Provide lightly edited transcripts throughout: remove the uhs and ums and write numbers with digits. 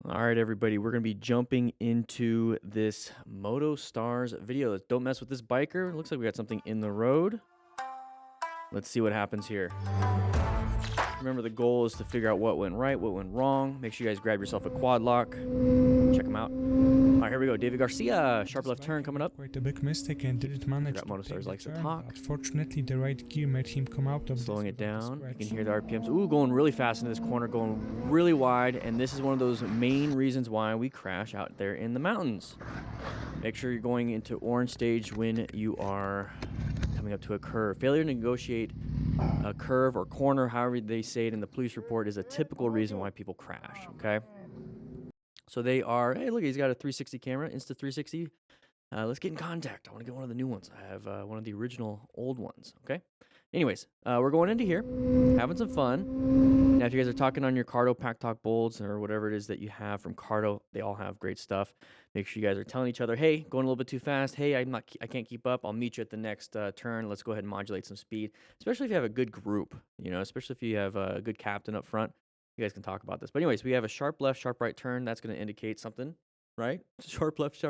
All right, everybody, we're going to be jumping into this Moto Stars video. Don't mess with this biker. Looks like we got something in the road. Let's see what happens here. Remember, the goal is to figure out what went right, what went wrong. Make sure you guys grab yourself a quad lock. Check them out. All right, here we go. David Garcia, sharp left turn coming up. Quite a big mistake and didn't manage Forgot to Moto take Stars the likes to turn, talk. but fortunately the right gear made him come out of Slowing this it down. without a You can scratch. hear the RPMs. Ooh, going really fast into this corner, going really wide. And this is one of those main reasons why we crash out there in the mountains. Make sure you're going into orange stage when you are coming up to a curve. Failure to negotiate a curve or corner, however they say it in the police report, is a typical reason why people crash, okay? So they are, hey, look, he's got a 360 camera, Insta360. Let's get in contact. I want to get one of the new ones. I have one of the original old ones, okay? Anyways, we're going into here, having some fun. Now, if you guys are talking on your Cardo Pack Talk Bolts or whatever it is that you have from Cardo, they all have great stuff. Make sure you guys are telling each other, hey, going a little bit too fast. Hey, I can't keep up. I'll meet you at the next turn. Let's go ahead and modulate some speed, especially if you have a good group, you know, especially if you have a good captain up front. You guys can talk about this. But anyways, we have a sharp left, sharp right turn. That's going to indicate something, right? Sharp left,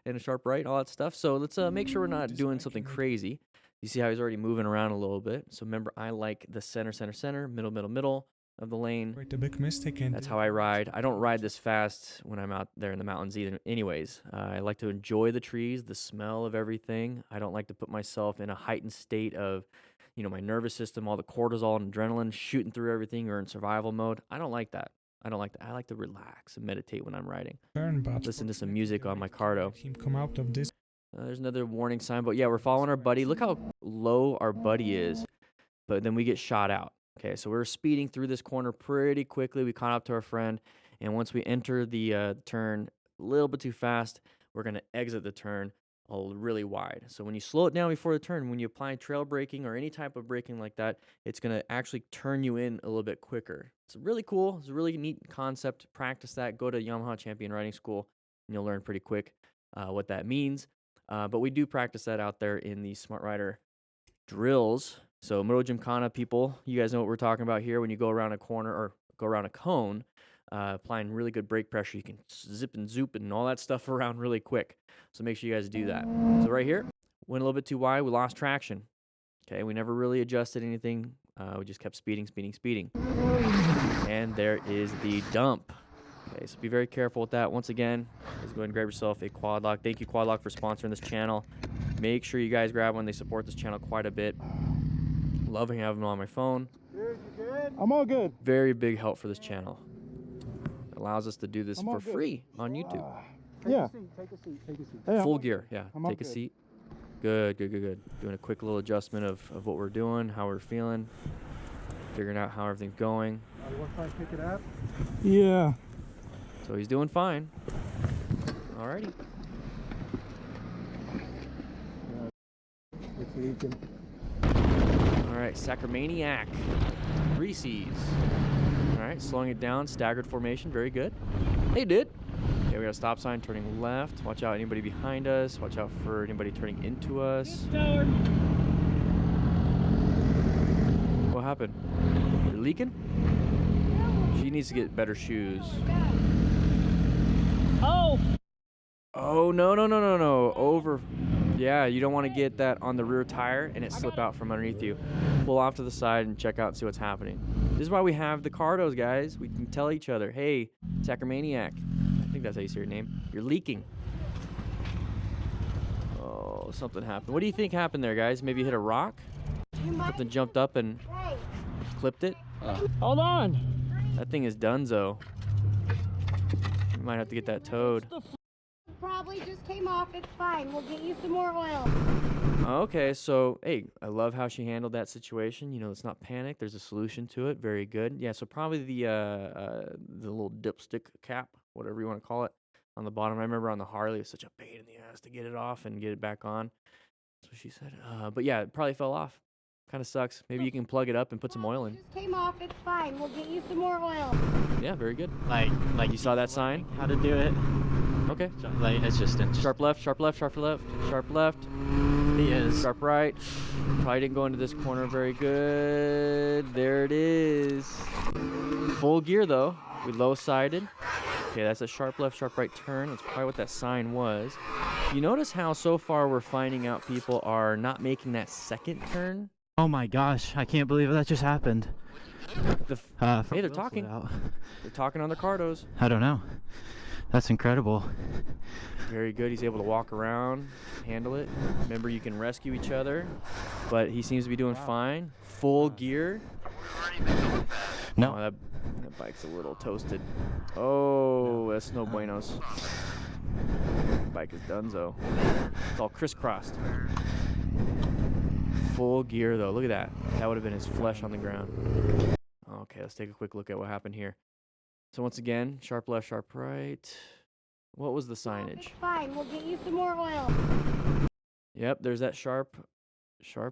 and a sharp right, all that stuff. So let's make sure we're not doing something crazy. You see how he's already moving around a little bit. So remember, I like the center, middle of the lane. Quite a big mistake and That's how I ride. I don't ride this fast when I'm out there in the mountains either. Anyways, I like to enjoy the trees, the smell of everything. I don't like to put myself in a heightened state of, you know, my nervous system, all the cortisol and adrenaline shooting through everything or in survival mode. I don't like that. I like to relax and meditate when I'm riding. turn, but Listen to some music on my Cardo. made him come out of this. There's another warning sign, but yeah, we're following our buddy. Look how low our buddy is, but then we get shot out. Okay, so we're speeding through this corner pretty quickly. We caught up to our friend, and once we enter the turn a little bit too fast, we're going to exit the turn really wide. So when you slow it down before the turn, when you apply trail braking or any type of braking like that, it's going to actually turn you in a little bit quicker. It's really cool. It's a really neat concept. Practice that. Go to Yamaha Champion Riding School, and you'll learn pretty quick what that means. But we do practice that out there in the Smart Rider drills. So Moto Gymkhana people, you guys know what we're talking about here. When you go around a corner or go around a cone, applying really good brake pressure, you can zip and zoop and all that stuff around really quick. So make sure you guys do that. So right here, went a little bit too wide. We lost traction. Okay, we never really adjusted anything. We just kept speeding. And there is the dump. Okay, so be very careful with that. Once again, let's go ahead and grab yourself a quad lock. Thank you, Quad Lock, for sponsoring this channel. Make sure you guys grab one. They support this channel quite a bit. Loving having them on my phone. Dude, you good? I'm all good. Very big help for this channel. It allows us to do this for good. free on YouTube. Yeah. Take a seat. Hey, Full gear, yeah. I'm all Take a good. seat. Good. Doing a quick little adjustment of what we're doing, how we're feeling, figuring out how everything's going. You want to try and pick it up? Yeah. So he's doing fine. Alrighty. It's leaking. Alright, Sacramaniac. 3 C's. Alright, slowing it down, staggered formation, very good. They did. Okay, we got a stop sign turning left. Watch out, anybody behind us. Watch out for anybody turning into us. What happened? You're leaking? She needs to get better shoes. Oh, no. Over. Yeah, you don't want to get that on the rear tire and it slip out from underneath you. Pull off to the side and check out and see what's happening. This is why we have the Cardos, guys. We can tell each other, hey, Sacramaniac. I think that's how you say your name. You're leaking. Oh, something happened. What do you think happened there, guys? Maybe you hit a rock? Something jumped up and clipped it? Hold on. That thing is donezo. You might have to get that towed. Probably just came off. It's fine. We'll get you some more oil. Okay, so, hey, I love how she handled that situation. You know, let's not panic. There's a solution to it. Very good. Yeah, so probably the little dipstick cap, whatever you want to call it, on the bottom. I remember on the Harley, it was such a pain in the ass to get it off and get it back on. That's what she said. But yeah, it probably fell off. Kind of sucks. Maybe you can plug it up and put some oil in. Just came off. It's fine. We'll get you some more oil. Yeah, very good. Like You saw that sign? how to do it. Okay. Like it's just Sharp left, sharp left. He is. Sharp right. Probably didn't go into this corner very good. There it is. Full gear though. We low sided. Okay, that's a sharp left, sharp right turn. That's probably what that sign was. You notice how so far we're finding out people are not making that second turn? Oh my gosh, I can't believe that just happened. Hey, they're talking. They're talking on their cardos. I don't know. That's incredible. Very good. He's able to walk around, handle it. Remember, you can rescue each other, but he seems to be doing fine. Full gear. No. Oh, that bike's a little toasted. Oh, that's no buenos. Bike is donezo. It's all crisscrossed. Full gear, though. Look at that. That would have been his flesh on the ground. Okay, let's take a quick look at what happened here. So once again, sharp left, sharp right. What was the signage? It's fine. We'll get you some more oil. Yep, there's that sharp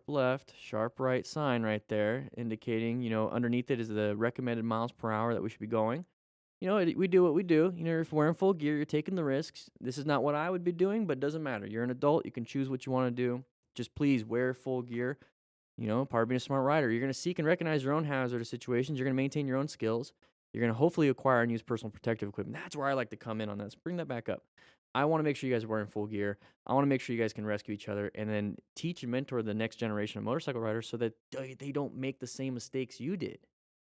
left, sharp right sign right there, indicating, you know, underneath it is the recommended miles per hour that we should be going. You know, we do what we do. You know, if we're in full gear, you're taking the risks. This is not what I would be doing, but it doesn't matter. You're an adult. You can choose what you want to do. Just please wear full gear. You know, part of being a smart rider. You're going to seek and recognize your own hazardous situations. You're going to maintain your own skills. You're going to hopefully acquire and use personal protective equipment. That's where I like to come in on this. Bring that back up. I want to make sure you guys are wearing full gear. I want to make sure you guys can rescue each other and then teach and mentor the next generation of motorcycle riders so that they don't make the same mistakes you did.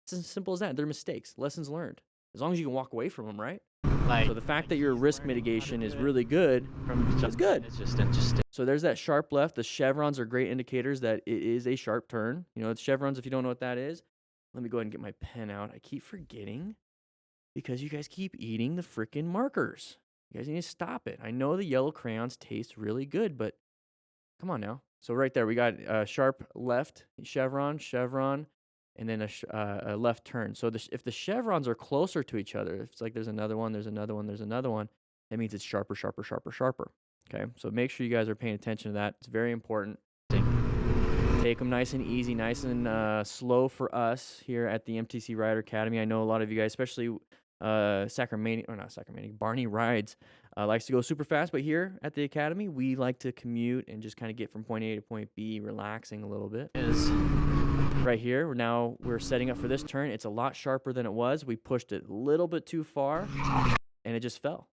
It's as simple as that. They're mistakes, lessons learned. As long as you can walk away from them, right? Like, So the fact that your risk mitigation is really good is good. It's just interesting. So there's that sharp left. The chevrons are great indicators that it is a sharp turn. You know, it's chevrons, if you don't know what that is. Let me go ahead and get my pen out. I keep forgetting because you guys keep eating the freaking markers. You guys need to stop it. I know the yellow crayons taste really good, but come on now. So right there, we got sharp left, chevron, and then a left turn. So if the chevrons are closer to each other, if it's like there's another one, there's another one, there's another one, that means it's sharper, sharper, sharper, sharper. Okay, so make sure you guys are paying attention to that. It's very important. Take them nice and easy, nice and slow for us here at the MTC Rider Academy. I know a lot of you guys, especially Barney Rides, likes to go super fast, but here at the Academy, we like to commute and just kind of get from point A to point B, relaxing a little bit. Right here, we're setting up for this turn. It's a lot sharper than it was. We pushed it a little bit too far, and it just fell.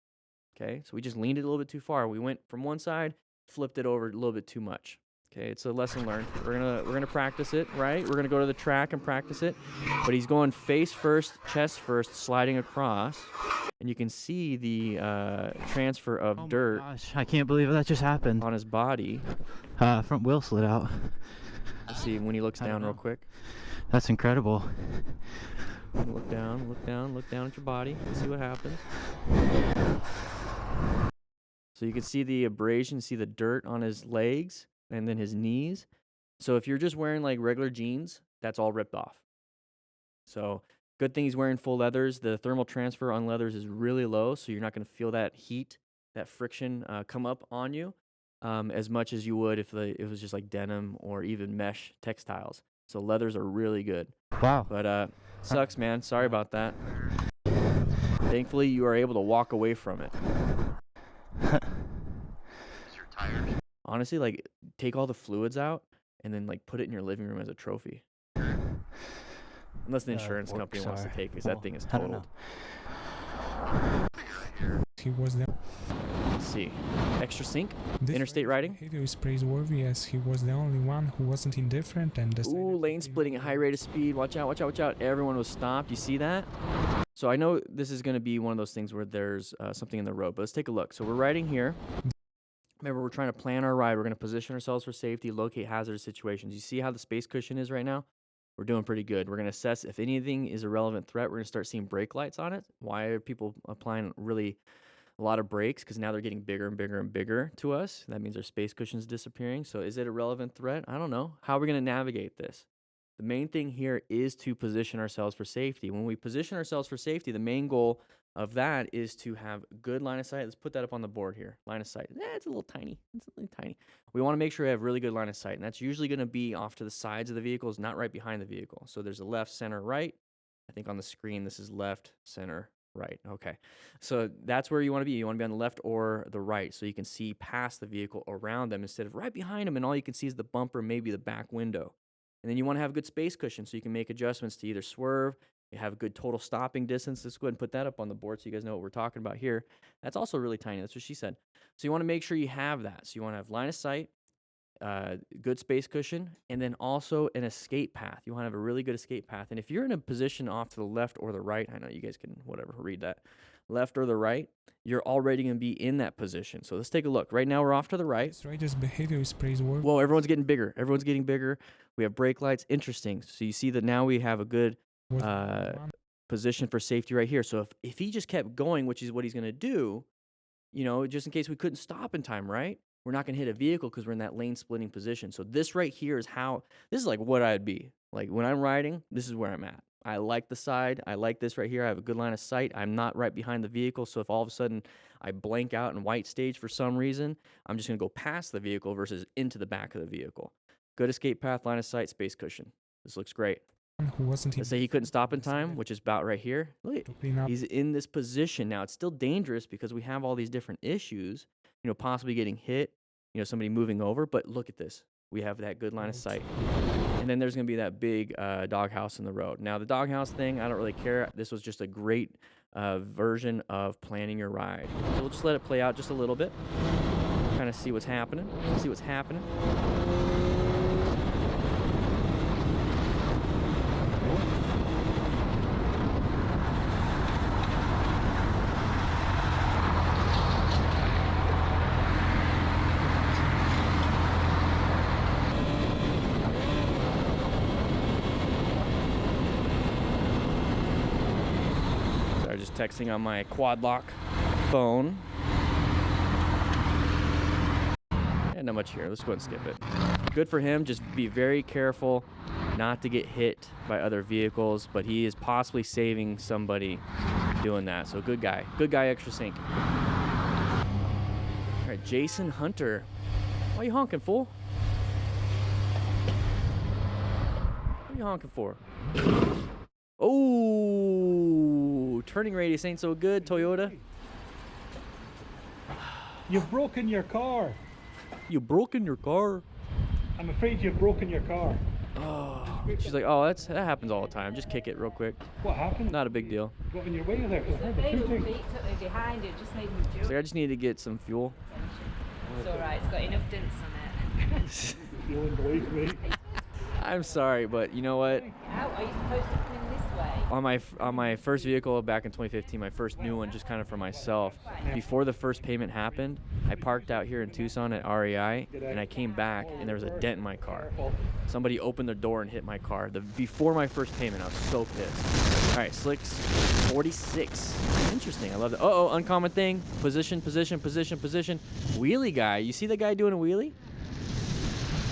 Okay, so we just leaned it a little bit too far. We went from one side, flipped it over a little bit too much. Okay, it's a lesson learned. We're gonna practice it, right? We're gonna go to the track and practice it. But he's going face first, chest first, sliding across, and you can see the transfer of dirt. Gosh, I can't believe that just happened. On his body. Front wheel slid out. Let's see when he looks down real quick. That's incredible. Look down at your body. See what happens. So you can see the abrasion, see the dirt on his legs and then his knees. So if you're just wearing like regular jeans, that's all ripped off. So good thing he's wearing full leathers. The thermal transfer on leathers is really low, so you're not going to feel that heat, that friction come up on you as much as you would if it was just like denim or even mesh textiles. So leathers are really good. Wow. But sucks, man. Sorry about that. Thankfully, you are able to walk away from it. Honestly, like, take all the fluids out and then, like, put it in your living room as a trophy. Unless the insurance company wants to take it, because that thing is totaled. He was the Let's see. Extra sync? This Interstate riding? behavior is praiseworthy as he was the only one who wasn't indifferent and decided Ooh, to lane splitting at high rate of speed. Watch out, watch out, watch out. Everyone was stopped. You see that? So I know this is going to be one of those things where there's something in the road, but let's take a look. So we're riding here. Remember, we're trying to plan our ride. We're going to position ourselves for safety, locate hazardous situations. You see how the space cushion is right now? We're doing pretty good. We're going to assess if anything is a relevant threat. We're going to start seeing brake lights on it. Why are people applying really a lot of brakes? Because now they're getting bigger and bigger and bigger to us. That means our space cushion's disappearing. So is it a relevant threat? I don't know. How are we going to navigate this? The main thing here is to position ourselves for safety. When we position ourselves for safety, the main goal of that is to have good line of sight. Let's put that up on the board here. Line of sight. It's a little tiny. It's a little tiny. We want to make sure we have really good line of sight, and that's usually going to be off to the sides of the vehicles, not right behind the vehicle. So there's a left, center, right. I think on the screen this is left, center, right. Okay. So that's where you want to be. You want to be on the left or the right so you can see past the vehicle around them instead of right behind them, and all you can see is the bumper, maybe the back window. And then you want to have good space cushion so you can make adjustments to either swerve, You have a good total stopping distance. Let's go ahead and put that up on the board so you guys know what we're talking about here. That's also really tiny. That's what she said. So you want to make sure you have that. So you want to have line of sight, good space cushion, and then also an escape path. You want to have a really good escape path. And if you're in a position off to the left or the right, I know you guys can whatever read that, left or the right, you're already going to be in that position. So let's take a look. Right now we're off to the right. This rider's behavior is praiseworthy. Whoa, everyone's getting bigger. Everyone's getting bigger. We have brake lights. Interesting. So you see that now we have a good position for safety right here. So if he just kept going, which is what he's going to do, you know, just in case we couldn't stop in time, right? We're not going to hit a vehicle because we're in that lane splitting position. So this right here is how, this is like what I'd be. Like when I'm riding, this is where I'm at. I like the side. I like this right here. I have a good line of sight. I'm not right behind the vehicle. So if all of a sudden I blank out in white stage for some reason, I'm just going to go past the vehicle versus into the back of the vehicle. Good escape path, line of sight, space cushion. This looks great. Who wasn't Let's say he couldn't stop in time, which is about right here. Look, he's in this position. Now, it's still dangerous because we have all these different issues, you know, possibly getting hit, you know, somebody moving over. But look at this. We have that good line of sight. And then there's going to be that big doghouse in the road. Now, the doghouse thing, I don't really care. This was just a great version of planning your ride. So we'll just let it play out just a little bit. Kind of see what's happening. See what's happening. Texting on my quad lock phone. And not much here. Let's go ahead and skip it. Good for him. Just be very careful not to get hit by other vehicles, but he is possibly saving somebody doing that. So good guy. Good guy, extra sync. All right, Jason Hunter. Why are you honking, fool? What are you honking for? Oh, turning radius ain't so good, Toyota. You've broken your car. You broken your car? I'm afraid you've broken your car. Oh, she's like, oh, that happens all the time. Just kick it real quick. What happened? Not a big deal. Got in your way there. Behind it, just made him jump. She's like, I just need to get some fuel. It's alright, it's got enough dents on it. Feeling belief me. I'm sorry, but you know what? How are you supposed to come in this way? On my first vehicle back in 2015, my first new one, just kind of for myself, before the first payment happened, I parked out here in Tucson at REI, and I came back, and there was a dent in my car. Somebody opened their door and hit my car. Before my first payment, I was so pissed. All right, Slicks 46. Interesting. I love that. Uh-oh, uncommon thing. Position, position, position, position. Wheelie guy. You see that guy doing a wheelie?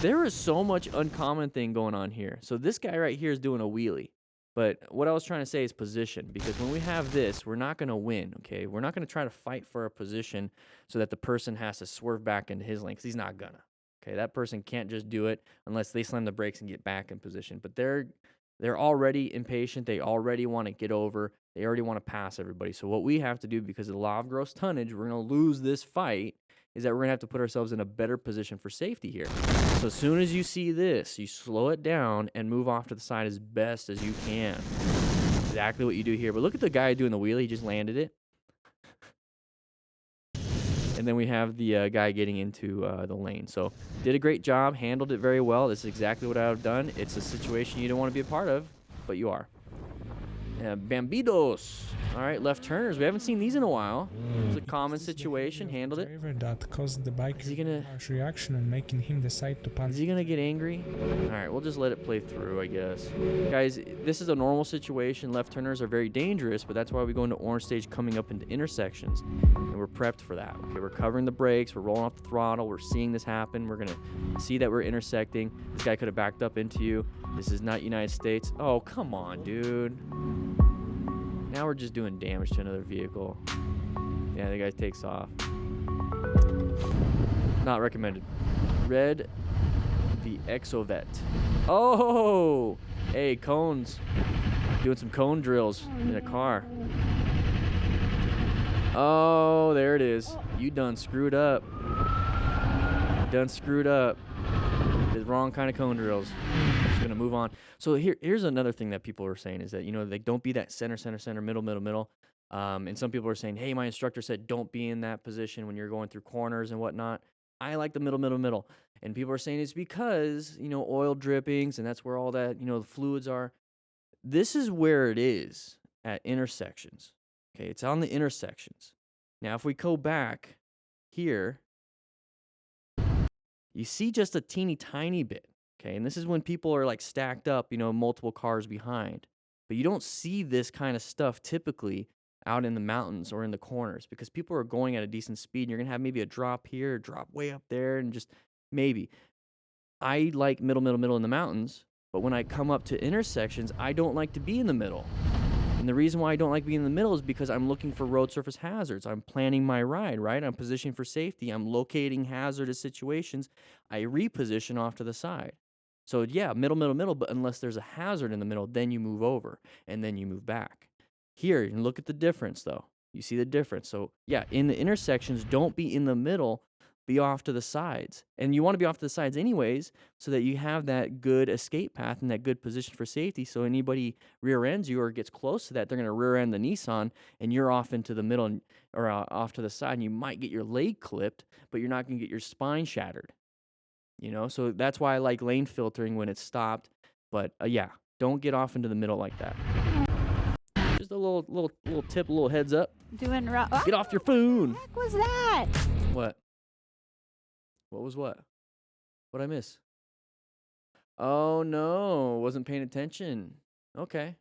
There is so much uncommon thing going on here. So this guy right here is doing a wheelie. But what I was trying to say is position, because when we have this, we're not going to win, okay? We're not going to try to fight for a position so that the person has to swerve back into his lane, because he's not going to. Okay, that person can't just do it unless they slam the brakes and get back in position. But they're already impatient. They already want to get over. They already want to pass everybody. So what we have to do, because of the law of gross tonnage, we're going to lose this fight, is that we're going to have to put ourselves in a better position for safety here. So as soon as you see this, you slow it down and move off to the side as best as you can. Exactly what you do here. But look at the guy doing the wheelie. He just landed it. And then we have the guy getting into the lane. So did a great job, handled it very well. This is exactly what I would have done. It's a situation you don't want to be a part of, but you are. Bambidos. All right, left turners. We haven't seen these in a while. It's a common situation. Handled it. That caused the bike harsh reaction and making him decide to punch. Is he gonna get angry? All right, we'll just let it play through, I guess. Guys, this is a normal situation. Left turners are very dangerous, but that's why we go into orange stage coming up into intersections, and we're prepped for that. Okay, we're covering the brakes. We're rolling off the throttle. We're seeing this happen. We're gonna see that we're intersecting. This guy could have backed up into you. This is not United States. Oh, come on, dude. Now we're just doing damage to another vehicle. Yeah, the guy takes off. Not recommended. Red the Exovet. Oh! Hey, cones. Doing some cone drills in a car. Oh, there it is. You done screwed up. Done screwed up. The wrong kind of cone drills. Just gonna move on. So here's another thing that people are saying is that, you know, like, don't be that center, middle. And some people are saying, hey, my instructor said don't be in that position when you're going through corners and whatnot. I like the middle. And people are saying it's because, you know, oil drippings, and that's where all that, you know, the fluids are. This is where it is at intersections. Okay, it's on the intersections. Now, if we go back here, you see just a teeny tiny bit. Okay, and this is when people are like stacked up, you know, multiple cars behind. But you don't see this kind of stuff typically out in the mountains or in the corners because people are going at a decent speed. And you're going to have maybe a drop here, a drop way up there, and just maybe. I like middle in the mountains, but when I come up to intersections, I don't like to be in the middle. And the reason why I don't like being in the middle is because I'm looking for road surface hazards. I'm planning my ride, right? I'm positioning for safety. I'm locating hazardous situations. I reposition off to the side. So yeah, middle, but unless there's a hazard in the middle, then you move over and then you move back. Here, you look at the difference though. You see the difference. So yeah, in the intersections, don't be in the middle, be off to the sides. And you want to be off to the sides anyways, so that you have that good escape path and that good position for safety. So anybody rear ends you or gets close to that, they're going to rear end the Nissan and you're off into the middle or off to the side. And you might get your leg clipped, but you're not going to get your spine shattered. You know, so that's why I like lane filtering when it's stopped. But yeah, don't get off into the middle like that. Just a little tip, a little heads up. Doing Get off your phone. What the heck was that? What? What was what? What'd I miss? Oh no, wasn't paying attention. Okay.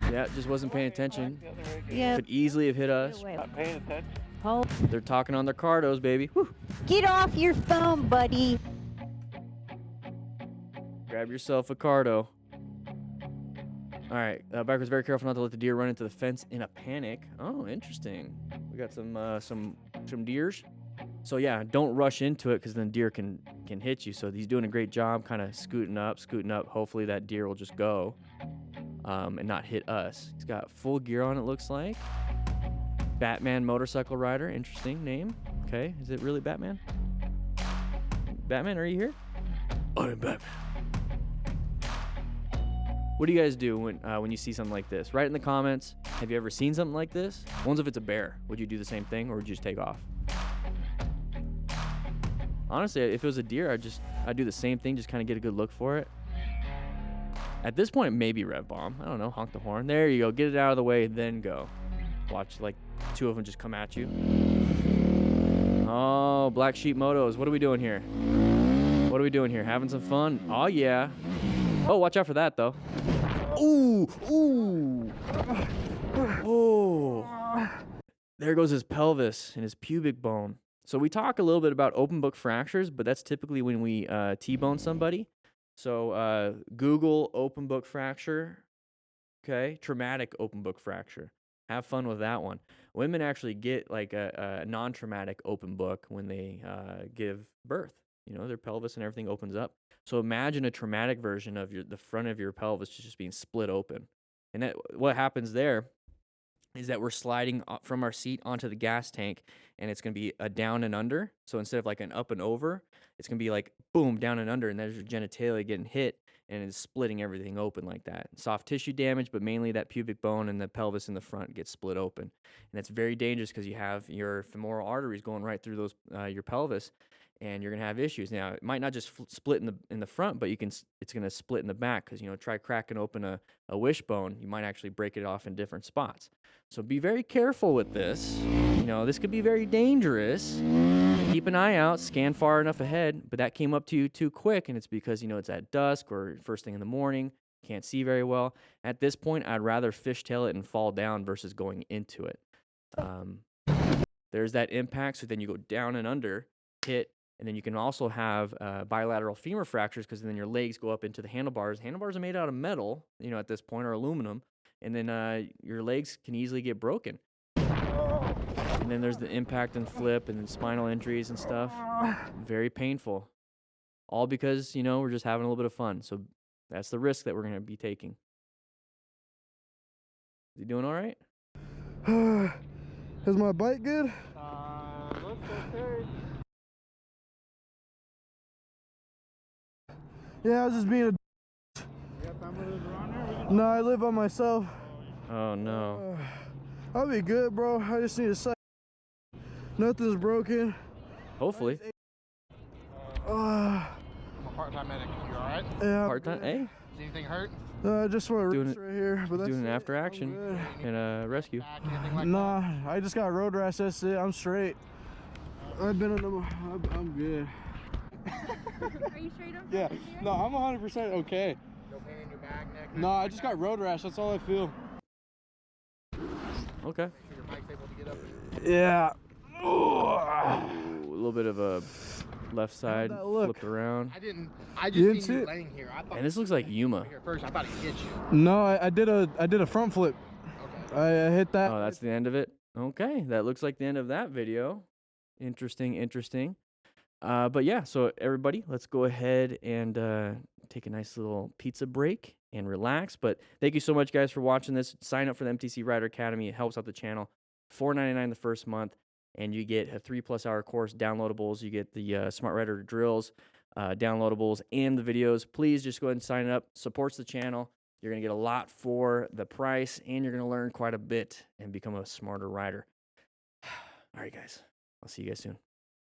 Yeah, just wasn't paying attention. Yeah. Could easily have hit us. Not paying attention. Oh, They're talking on their cardos, baby. Whew. get off your phone, buddy. Grab yourself a cardo. All right, bikers, very careful not to let the deer run into the fence in a panic. Oh, interesting. We got some deers. So yeah, don't rush into it because then deer can hit you. So he's doing a great job, kind of scooting up. Hopefully that deer will just go and not hit us. He's got full gear on, it looks like. Batman motorcycle rider, interesting name. Okay, is it really Batman? Batman, are you here? I am Batman. What do you guys do when you see something like this? Write in the comments. Have you ever seen something like this? What if it's a bear? Would you do the same thing, or would you just take off? Honestly, if it was a deer, I'd do the same thing, just kind of get a good look for it. At this point, maybe rev bomb. I don't know, honk the horn. There you go. Get it out of the way, then go. Watch like 2 of them just come at you. Oh, black sheep motos. What are we doing here? Having some fun? Oh yeah. Oh, watch out for that though. Ooh. Oh. There goes his pelvis and his pubic bone. So we talk a little bit about open book fractures, but that's typically when we T-bone somebody. So Google open book fracture. Okay, traumatic open book fracture. Have fun with that one. Women actually get like a non-traumatic open book when they give birth. You know, their pelvis and everything opens up. So imagine a traumatic version of the front of your pelvis just being split open. And what happens there is that we're sliding from our seat onto the gas tank, and it's going to be a down and under. So instead of like an up and over, it's going to be like boom, down and under, and there's your genitalia getting hit, and it's splitting everything open like that. Soft tissue damage, but mainly that pubic bone and the pelvis in the front gets split open. And that's very dangerous because you have your femoral arteries going right through those your pelvis, and you're gonna have issues. Now, it might not just split in the front, but it's gonna split in the back because, you know, try cracking open a wishbone, you might actually break it off in different spots. So be very careful with this. You know, this could be very dangerous. Keep an eye out, scan far enough ahead, but that came up to you too quick, and it's because, you know, it's at dusk or first thing in the morning, can't see very well. At this point, I'd rather fishtail it and fall down versus going into it. There's that impact, so then you go down and under, hit, and then you can also have bilateral femur fractures because then your legs go up into the handlebars. Handlebars are made out of metal, you know, at this point, or aluminum, and then your legs can easily get broken. And then there's the impact and flip and then spinal injuries and stuff. Very painful. All because, you know, we're just having a little bit of fun. So that's the risk that we're going to be taking. Is he doing all right? Is my bike good? Looks okay. Yeah, I was just being a. You got family that lives around here? We can No, I live by myself. Oh no. I'll be good, bro. I just need a sec. Nothing's broken. Hopefully. Uh, I'm a part-time medic. You alright? yeah. Part-time. Hey, Is anything hurt? Just want to Doing wrist it- right here, but that's doing an it. after I'm action good. and a rescue. Back, anything like Nah, I just got road rash. That's it. I'm straight. I've been on the. I'm good. Are you sure you don't Yeah. No, I'm 100% okay. that? No pain in your back, neck? No, I just got road rash. That's all I feel. Okay. Make sure your bike's able to get up. Yeah. Ooh, a little bit of a left side that look? flipped around. I You just didn't seen see you it? laying here. I thought And this looks like Yuma. here first. I thought he hit you. No, I did a front flip. Okay. I hit that. Oh, that's the end of it. Okay, that looks like the end of that video. Interesting, interesting. But yeah, so everybody, let's go ahead and take a nice little pizza break and relax. But thank you so much, guys, for watching this. Sign up for the MTC Rider Academy. It helps out the channel. $4.99 the first month, and you get a 3+ hour course, downloadables. You get the Smart Rider drills, downloadables, and the videos. Please just go ahead and sign up. Supports the channel. You're going to get a lot for the price, and you're going to learn quite a bit and become a smarter rider. All right, guys. I'll see you guys soon.